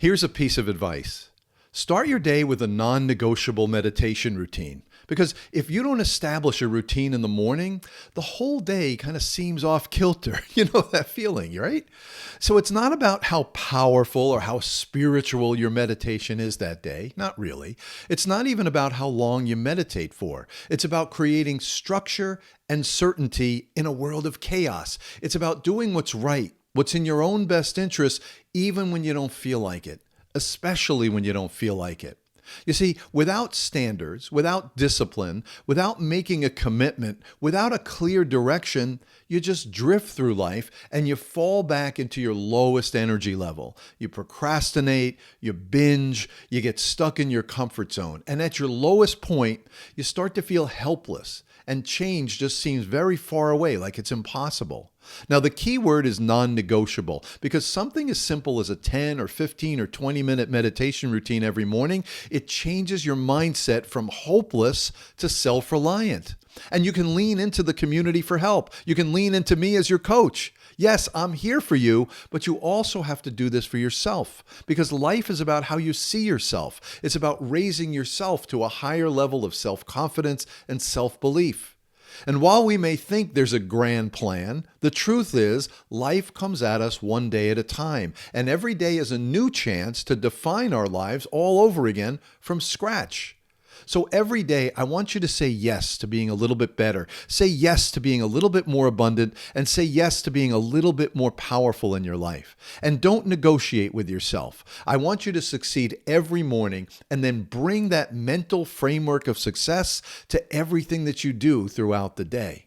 Here's a piece of advice. Start your day with a non-negotiable meditation routine. Because if you don't establish a routine in the morning, the whole day kind of seems off kilter. You know that feeling, right? So it's not about how powerful or how spiritual your meditation is that day. Not really. It's not even about how long you meditate for. It's about creating structure and certainty in a world of chaos. It's about doing what's right, what's in your own best interest, even when you don't feel like it, especially when you don't feel like it. You see, without standards, without discipline, without making a commitment, without a clear direction, you just drift through life and you fall back into your lowest energy level. You procrastinate, you binge, you get stuck in your comfort zone. And at your lowest point, you start to feel helpless, and change just seems very far away, like it's impossible. Now, the key word is non-negotiable, because something as simple as a 10 or 15 or 20-minute meditation routine every morning, it changes your mindset from hopeless to self-reliant. And you can lean into the community for help. You can lean into me as your coach. Yes, I'm here for you, but you also have to do this for yourself, because life is about how you see yourself. It's about raising yourself to a higher level of self-confidence and self-belief. And while we may think there's a grand plan, the truth is life comes at us one day at a time, and every day is a new chance to define our lives all over again from scratch. So every day, I want you to say yes to being a little bit better. Say yes to being a little bit more abundant, and say yes to being a little bit more powerful in your life. And don't negotiate with yourself. I want you to succeed every morning and then bring that mental framework of success to everything that you do throughout the day.